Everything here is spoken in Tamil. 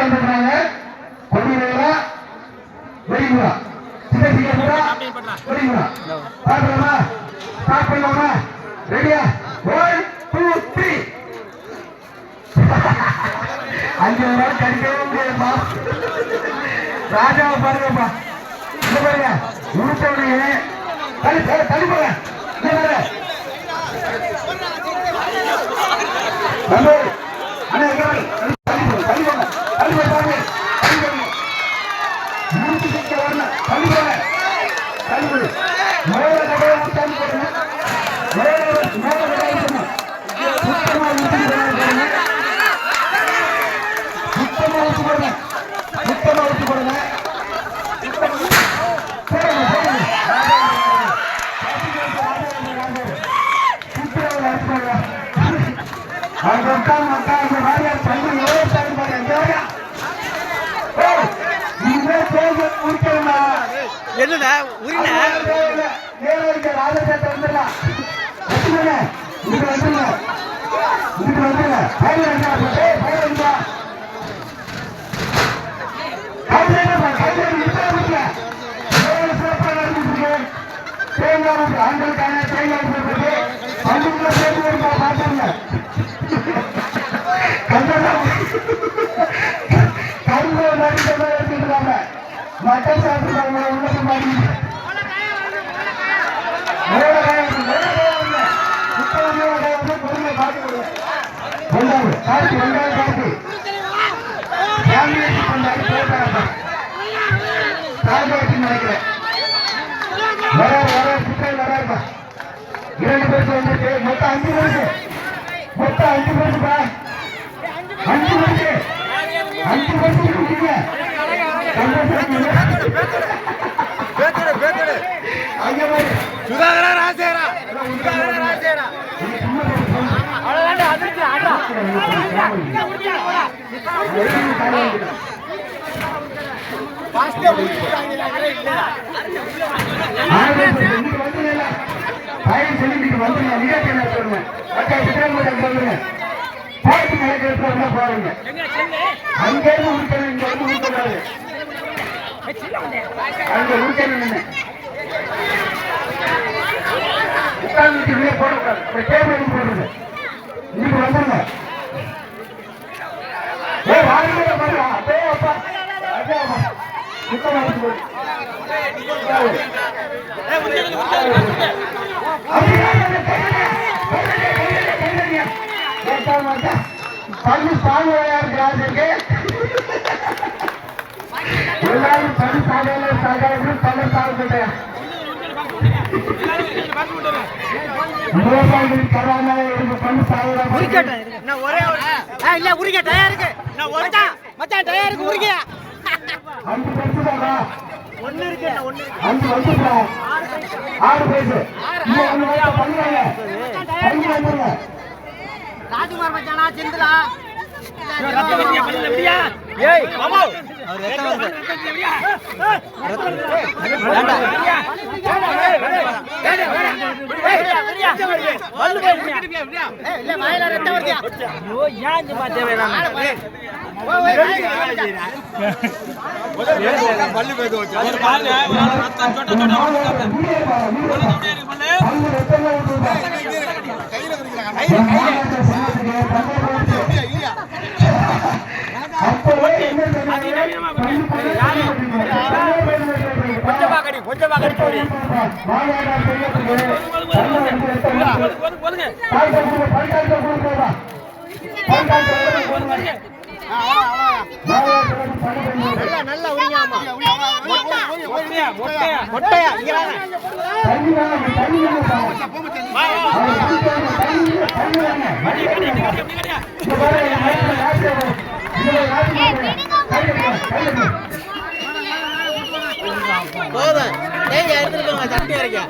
கலந்துக்கிறாங்க. கொடிவேலா வெடிமுறா சிவசிங்கபுரா வெடிமுறா. பாக்கலாமா? ஸ்டார்ட் பண்ணலாமா? ரெடியா? 1 2 3. 5 நாள் கடிக்கவே முடியாதுப்பா. ராஜாவை பாருங்கப்பா. இந்த பாருங்க உடுத்தவனையே தள்ளி தள்ளி போங்க. அண்ணா தள்ளி போங்க தள்ளி போங்க தள்ளி போய் பாருங்க. தள்ளி போங்க முடிச்சு சிக்க வரணும். தள்ளி போங்க தள்ளி போய் மேல கடையை தள்ளி போடுங்க. மேல கடையை சுத்தமா ஊற்றி போடுங்க. சுத்தமா ஊற்றி போடுங்க. சுத்தமா ஊற்றி போடுங்க. என்னடா உரிமை ராஜசேட்டை வந்துடலாம். இதுக்கு வந்துருங்க. இதுக்கு வந்துருங்க. ஆண்களுக்கான தேங்காய் பள்ளிக்குள்ள சேர்த்து வருமா பாத்துருங்க. கரும்பு நடிகை எடுத்துக்கிறாங்க. மட்டன் சாப்பிடுறாங்க. உள்ளது மாதிரி பொறுமை காட்டு வெங்காயம் காட்டு வெங்காயம் காட்டு நினைக்கிறேன். வராருப்பா. 2 பேருக்கு வந்துருக்கு. மொத்தம் 5 பேருக்கு. மொத்தம் 5 பேருக்குப்பா. 5 பேருக்கு 5 பேருக்கு கொடுக்குறீங்க. சுதாகரா ராஜேரா சுதாகரா ராஜேரா போடுறது இன்னைக்கு வந்துருங்க. பள்ளி சாகுவார் கிராமத்துக்கு எல்லாரும் பள்ளி சாகையில சாகாது பல சாகுறேன். விவசாயிகள் தராம பள்ளி சாகுறேன். உரிக்க தயாருக்கு மச்சான் தயாருக்கு உரிக்க 5 பைசா ஒன்னு இருக்கு 5 பைசா 6 பைசா பண்ணுவாங்க. ராஜ்குமார் மச்சானா செந்திலா நல்லா உரியாமா மொட்டையா போதும் எடுத்துருக்கோங்க தட்டி வரைக்கும்